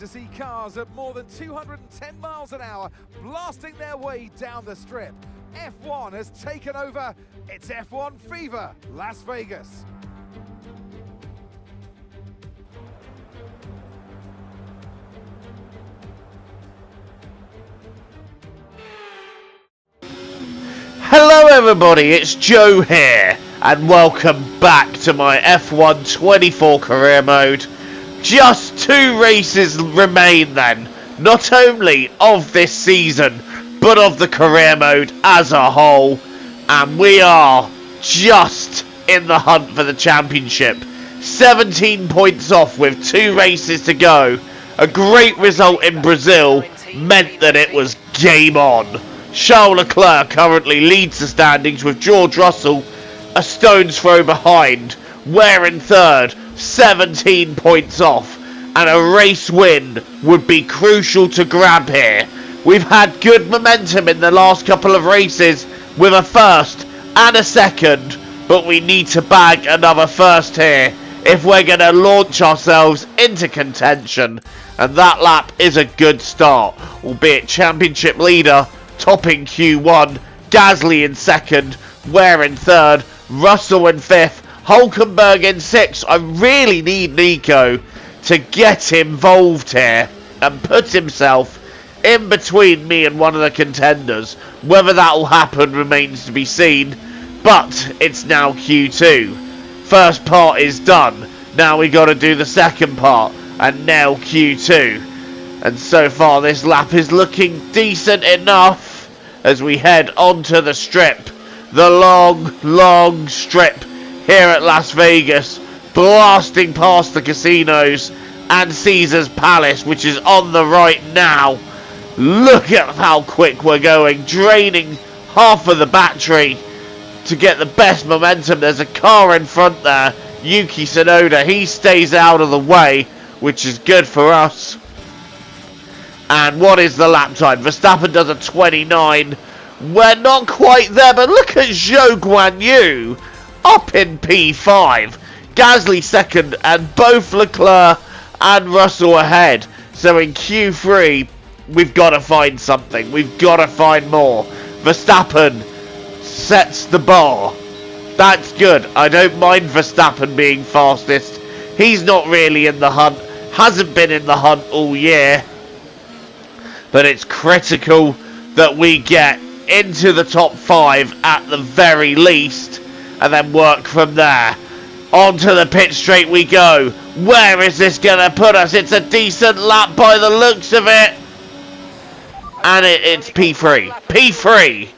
to see cars at more than 210 miles an hour blasting their way down the strip. F1 has taken over. It's F1 Fever, Las Vegas. Hello everybody, it's Joe here, and welcome back to my F1 24 career mode. Just 2 races remain then, not only of this season, but of the career mode as a whole, and we are just in the hunt for the championship. 17 points off with 2 races to go. A great result in Brazil meant that it was game on. Charles Leclerc currently leads the standings with George Russell a stone's throw behind. We're in third, 17 points off, and a race win would be crucial to grab here. We've had good momentum in the last couple of races with a first and a second, but we need to bag another first here if we're going to launch ourselves into contention, and that lap is a good start, albeit championship leader topping Q1, Gasly in second, Ware in third, Russell in fifth, Hulkenberg in sixth. I really need Nico to get involved here and put himself in between me and one of the contenders. Whether that will happen remains to be seen, but it's now Q2. First part is done. Now we got to do the second part and nail Q2. And so far this lap is looking decent enough as we head onto the strip. The long strip here at Las Vegas, blasting past the casinos and Caesars Palace, which is on the right now. Look at how quick we're going, draining half of the battery to get the best momentum. There's a car in front there, Yuki Tsunoda. He stays out of the way, which is good for us. And what is the lap time? Verstappen does a 29. We're not quite there, but look at Zhou Guanyu up in P5. Gasly second, and both Leclerc and Russell ahead. So in Q3, we've got to find something. We've got to find more. Verstappen sets the bar. That's good. I don't mind Verstappen being fastest. He's not really in the hunt. Hasn't been in the hunt all year. But it's critical that we get into the top 5 at the very least, and then work from there. Onto the pit straight we go. Where is this going to put us? It's a decent lap by the looks of it. And it's P3. P3.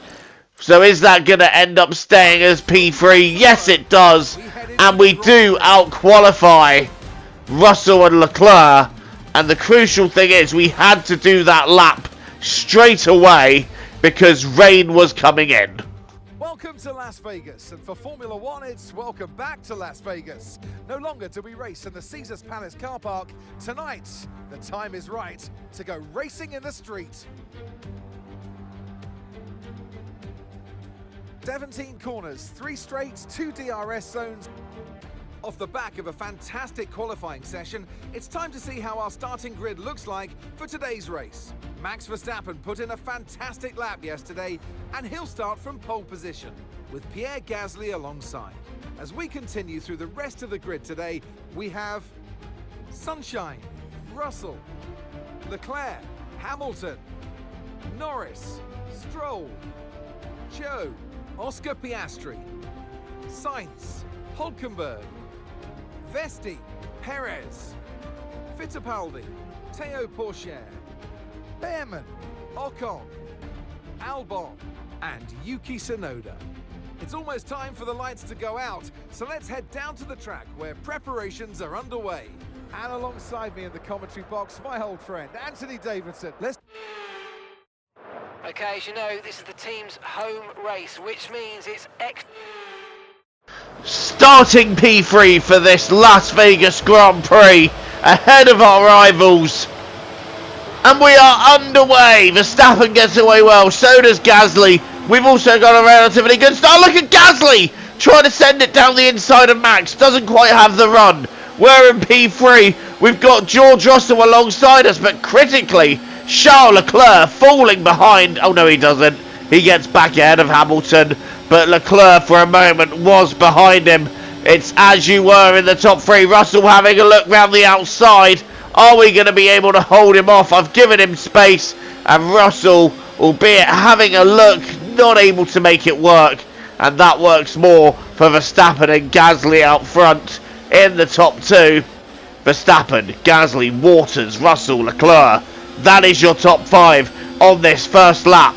So is that going to end up staying as P3? Yes, it does. And we do out-qualify Russell and Leclerc. And the crucial thing is we had to do that lap straight away because rain was coming in. Welcome to Las Vegas, and for Formula One, it's welcome back to Las Vegas. No longer do we race in the Caesars Palace car park. Tonight, the time is right to go racing in the street. 17 corners, 3 straights, 2 DRS zones. Off the back of a fantastic qualifying session, it's time to see how our starting grid looks like for today's race. Max Verstappen put in a fantastic lap yesterday, and he'll start from pole position, with Pierre Gasly alongside. As we continue through the rest of the grid today, we have Sunshine, Russell, Leclerc, Hamilton, Norris, Stroll, Zhou, Oscar Piastri, Sainz, Hulkenberg, Vesti, Perez, Fittipaldi, Théo Pourchaire, Behrman, Ocon, Albon, and Yuki Tsunoda. It's almost time for the lights to go out, so let's head down to the track where preparations are underway. And alongside me in the commentary box, my old friend, Anthony Davidson. Okay, as you know, this is the team's home race, which means it's Starting P3 for this Las Vegas Grand Prix, ahead of our rivals. And we are underway. Verstappen gets away well, so does Gasly. We've also got a relatively good start. Look at Gasly trying to send it down the inside of Max. Doesn't quite have the run. We're in P3. We've got George Russell alongside us, but critically, Charles Leclerc falling behind. Oh no, he doesn't. He gets back ahead of Hamilton, but Leclerc for a moment was behind him. It's as you were in the top three. Russell having a look round the outside. Are we going to be able to hold him off? I've given him space, and Russell, albeit having a look, not able to make it work. And that works more for Verstappen and Gasly out front in the top two. Verstappen, Gasly, Waters, Russell, Leclerc. That is your top five on this first lap.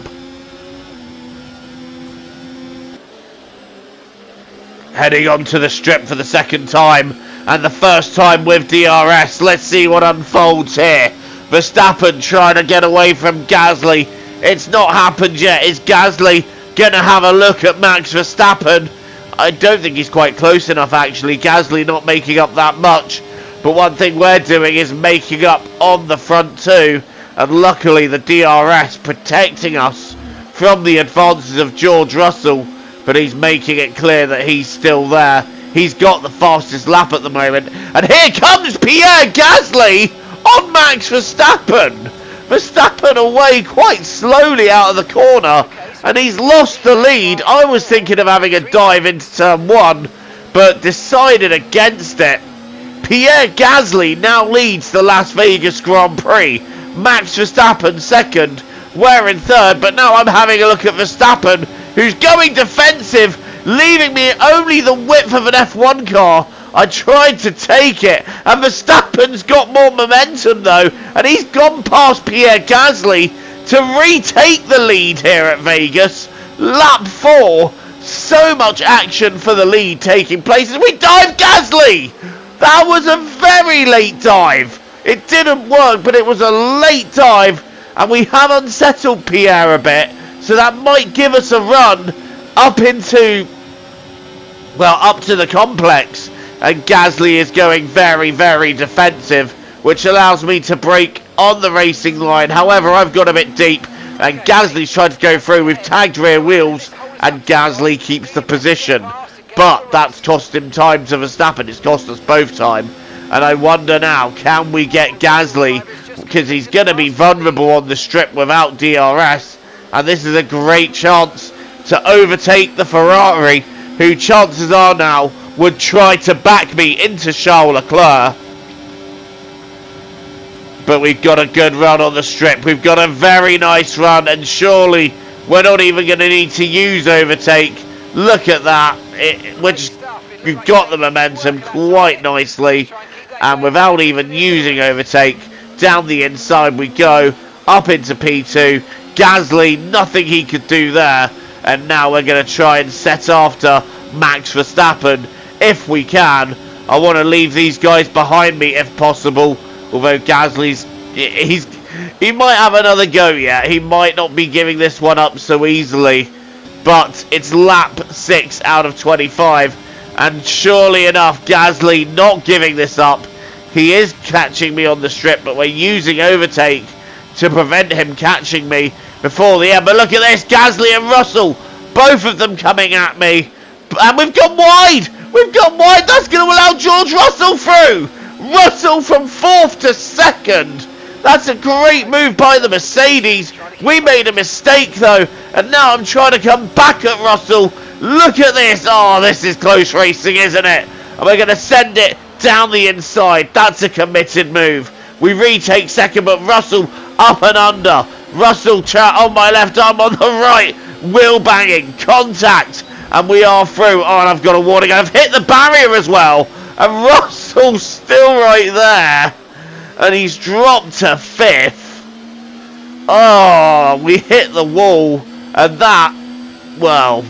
Heading on to the strip for the second time, and the first time with DRS. Let's see what unfolds here. Verstappen trying to get away from Gasly. It's not happened yet. Is Gasly going to have a look at Max Verstappen? I don't think he's quite close enough, actually. Gasly not making up that much. But one thing we're doing is making up on the front two. And luckily the DRS protecting us from the advances of George Russell. But he's making it clear that he's still there. He's got the fastest lap at the moment. And here comes Pierre Gasly on Max Verstappen. Verstappen away quite slowly out of the corner. And he's lost the lead. I was thinking of having a dive into turn one, but decided against it. Pierre Gasly now leads the Las Vegas Grand Prix. Max Verstappen second. We're in third, but now I'm having a look at Verstappen, who's going defensive, leaving me only the width of an F1 car. I tried to take it, and Verstappen's got more momentum though, and he's gone past Pierre Gasly to retake the lead here at Vegas. Lap 4, so much action for the lead taking place as we dive Gasly. That was a very late dive. It didn't work, but it was a late dive, and we have unsettled Pierre a bit, so that might give us a run up into, well, up to the complex. And Gasly is going very, very defensive, which allows me to brake on the racing line. However, I've got a bit deep, and Gasly's tried to go through. We've tagged rear wheels, and Gasly keeps the position. But that's cost him time to Verstappen. It's cost us both time. And I wonder now, can we get Gasly? Because he's going to be vulnerable on the strip without DRS. And this is a great chance to overtake the Ferrari, who chances are now would try to back me into Charles Leclerc. But we've got a good run on the strip. We've got a very nice run, and surely we're not even going to need to use overtake. Look at that. We've got the momentum quite nicely, and without even using overtake, down the inside we go, up into P2. Gasly, nothing he could do there, and now we're going to try and set after Max Verstappen if we can. I want to leave these guys behind me if possible, although Gasly's he might have another go yet. He might not be giving this one up so easily, but it's lap 6 out of 25, and surely enough, Gasly not giving this up. He is catching me on the strip, but we're using overtake to prevent him catching me before the end. But look at this, Gasly and Russell, both of them coming at me, and we've gone wide. We've gone wide. That's going to allow George Russell through. Russell from 4th to 2nd. That's a great move by the Mercedes. We made a mistake though, and now I'm trying to come back at Russell. Look at this. Oh, this is close racing, isn't it? And we're going to send it down the inside. That's a committed move. We retake second, but Russell up and under. Russell on my left arm, on the right. Wheel banging, contact, and we are through. Oh, and I've got a warning. I've hit the barrier as well, and Russell's still right there, and he's dropped to 5th. Oh, we hit the wall, and that, well,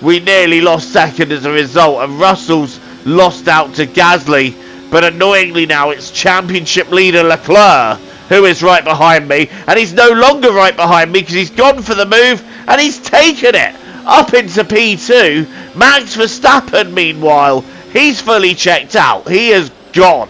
we nearly lost second as a result, and Russell's lost out to Gasly. But annoyingly now, it's championship leader Leclerc who is right behind me, and he's no longer right behind me because he's gone for the move and he's taken it up into P2. Max Verstappen, meanwhile, he's fully checked out. He is gone.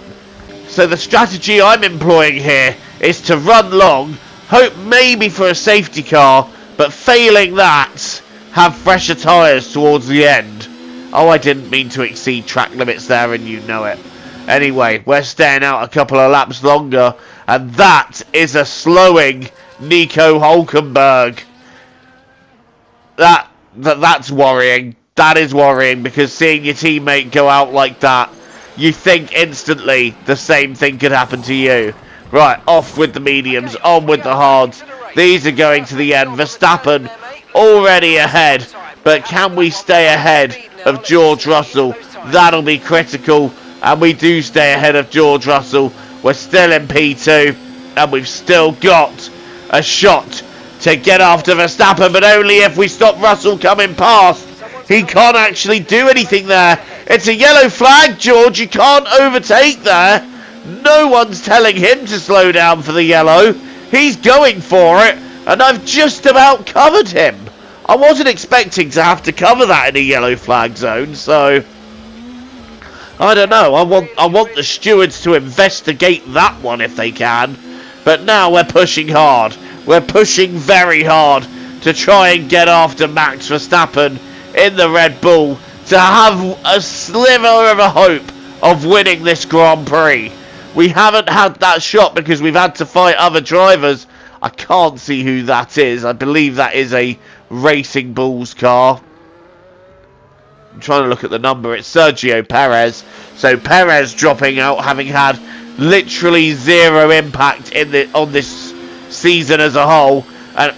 So the strategy I'm employing here is to run long, hope maybe for a safety car, but failing that, have fresher tyres towards the end. Oh, I didn't mean to exceed track limits there, and you know it. Anyway, we're staying out a couple of laps longer, and that is a slowing Nico Hulkenberg. That's worrying. That is worrying, because seeing your teammate go out like that, you think instantly the same thing could happen to you. Right, off with the mediums, on with the hards. These are going to the end. Verstappen already ahead, but can we stay ahead of George Russell? That'll be critical, and we do stay ahead of George Russell. We're still in P2, and we've still got a shot to get after Verstappen, but only if we stop Russell coming past. He can't actually do anything there. It's a yellow flag, George. You can't overtake there. No one's telling him to slow down for the yellow. He's going for it, and I've just about covered him. I wasn't expecting to have to cover that in a yellow flag zone, so I don't know. I want the stewards to investigate that one if they can. But now we're pushing hard. We're pushing very hard to try and get after Max Verstappen in the Red Bull to have a sliver of a hope of winning this Grand Prix. We haven't had that shot because we've had to fight other drivers. I can't see who that is. I believe that is a Racing Bulls car. I'm trying to look at the number. It's Sergio Perez. So Perez dropping out, having had literally zero impact on this season as a whole. And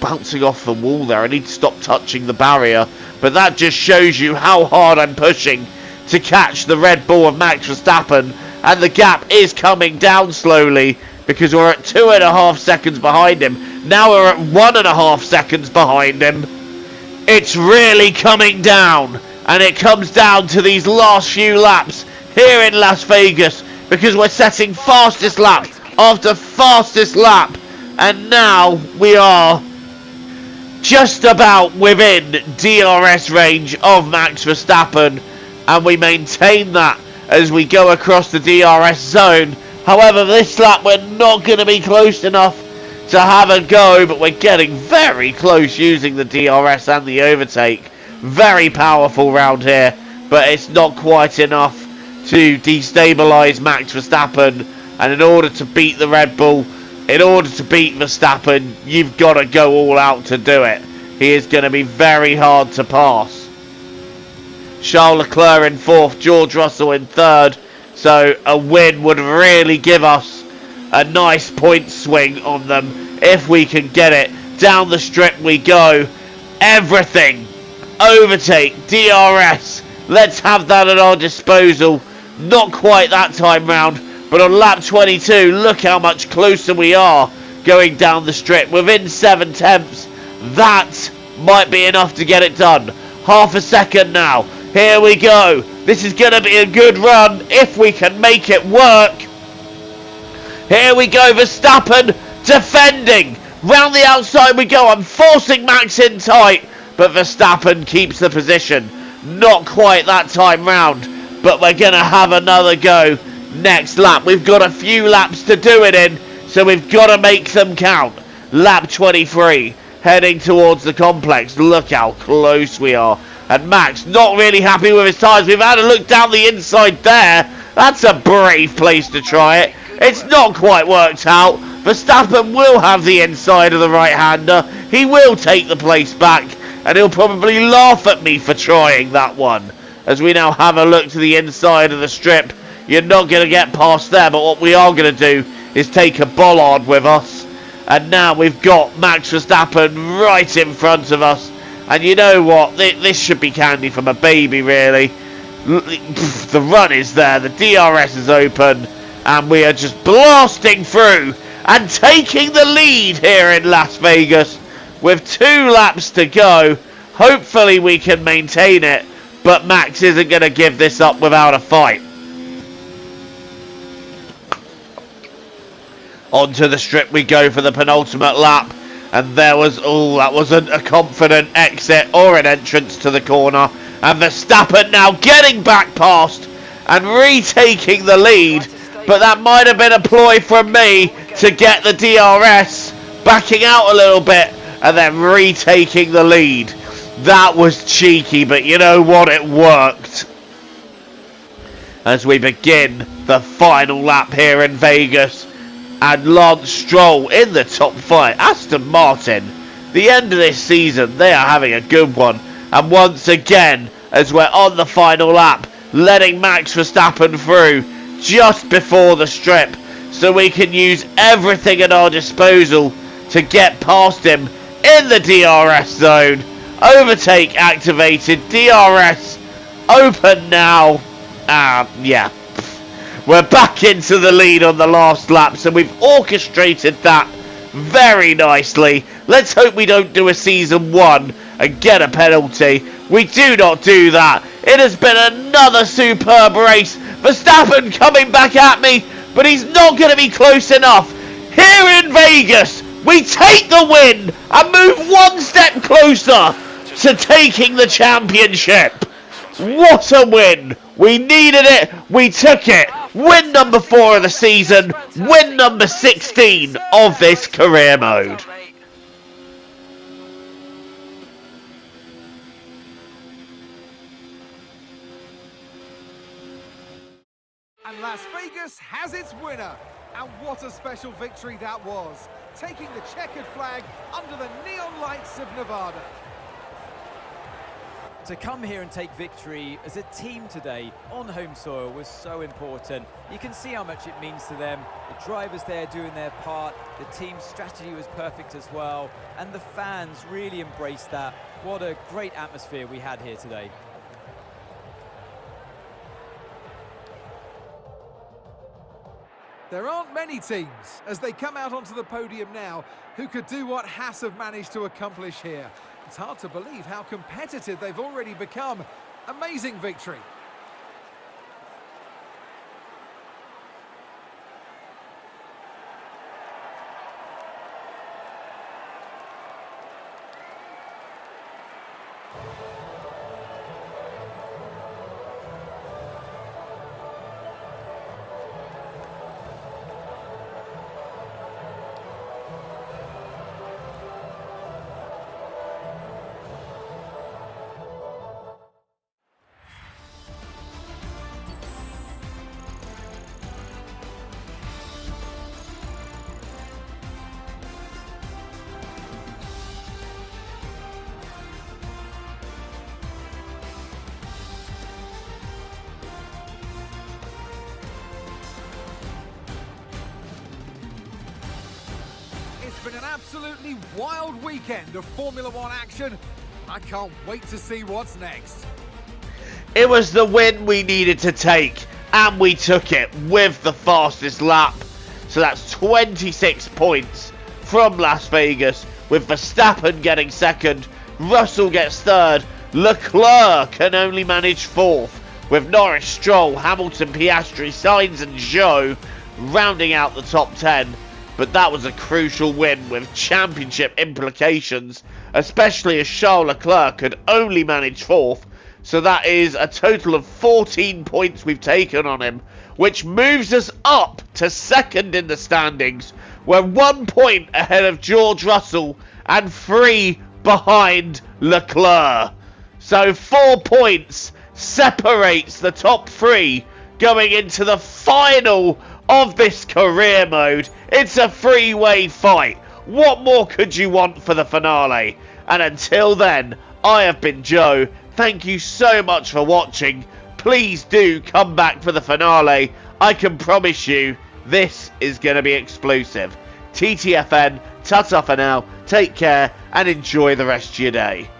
bouncing off the wall there. I need to stop touching the barrier. But that just shows you how hard I'm pushing to catch the Red Bull of Max Verstappen. And the gap is coming down slowly because we're at 2.5 seconds behind him. Now we're at 1.5 seconds behind him. It's really coming down. And it comes down to these last few laps here in Las Vegas, because we're setting fastest lap after fastest lap. And now we are just about within DRS range of Max Verstappen, and we maintain that as we go across the DRS zone. However, this lap we're not going to be close enough to have a go, but we're getting very close using the DRS and the overtake. Very powerful round here, but it's not quite enough to destabilise Max Verstappen. And in order to beat the Red Bull, in order to beat Verstappen, you've got to go all out to do it. He is going to be very hard to pass. Charles Leclerc in 4th, George Russell in 3rd. So a win would really give us a nice point swing on them if we can get it. Down the strip we go. Everything. Overtake, DRS. Let's have that at our disposal. Not quite that time round. But on lap 22, look how much closer we are going down the strip. Within 7 tenths. That might be enough to get it done. Half a second now. Here we go. This is going to be a good run if we can make it work. Here we go. Verstappen defending. Round the outside we go. I'm forcing Max in tight. But Verstappen keeps the position. Not quite that time round. But we're going to have another go next lap. We've got a few laps to do it in, so we've got to make them count. Lap 23, heading towards the complex. Look how close we are. And Max not really happy with his tyres. We've had a look down the inside there. That's a brave place to try it. It's not quite worked out. Verstappen will have the inside of the right-hander. He will take the place back, and he'll probably laugh at me for trying that one. As we now have a look to the inside of the strip. You're not going to get past there, but what we are going to do is take a bollard with us. And now we've got Max Verstappen right in front of us. And you know what? This should be candy from a baby, really. The run is there. The DRS is open. And we are just blasting through and taking the lead here in Las Vegas. With 2 laps to go. Hopefully we can maintain it. But Max isn't going to give this up without a fight. Onto the strip we go for the penultimate lap. And there was, that wasn't a confident exit or an entrance to the corner. And Verstappen now getting back past and retaking the lead. But that might have been a ploy from me to get the DRS backing out a little bit and then retaking the lead. That was cheeky, but you know what? It worked. as we begin the final lap here in Vegas. And Lance Stroll in the top 5. Aston Martin, the end of this season, they are having a good one. And once again, as we're on the final lap, letting Max Verstappen through just before the strip, so we can use everything at our disposal to get past him in the DRS zone. Overtake activated, DRS open now. Yeah, we're back into the lead on the last lap, so we've orchestrated that very nicely. Let's hope we don't do a season 1 and get a penalty. We do not do that. It has been another superb race. Verstappen coming back at me, but he's not going to be close enough. Here in Vegas, we take the win and move one step closer to taking the championship. What a win. We needed it. We took it. Win number 4 of the season. Win number 16 of this career mode. And Las Vegas has its winner. And what a special victory that was. Taking the checkered flag under the neon lights of Nevada. To come here and take victory as a team today on home soil was so important. You can see how much it means to them. The drivers there doing their part. The team's strategy was perfect as well. And the fans really embraced that. What a great atmosphere we had here today. There aren't many teams, as they come out onto the podium now, who could do what Haas have managed to accomplish here. It's hard to believe how competitive they've already become. Amazing victory. It's been an absolutely wild weekend of Formula One action. I can't wait to see what's next. It was the win we needed to take, and we took it with the fastest lap. So that's 26 points from Las Vegas, with Verstappen getting second, Russell gets third, Leclerc can only manage fourth, with Norris, Stroll, Hamilton, Piastri, Sainz and Zhou rounding out the top 10. But that was a crucial win with championship implications, especially as Charles Leclerc could only manage fourth. So that is a total of 14 points we've taken on him, which moves us up to second in the standings. We're 1 point ahead of George Russell and 3 behind Leclerc. So 4 points separates the top 3 going into the final of this career mode. It's a three-way fight. What more could you want for the finale? And until then, I have been Joe. Thank you so much for watching. Please do come back for the finale. I can promise you this is going to be explosive. TTFN, ta-ta for now. Take care and enjoy the rest of your day.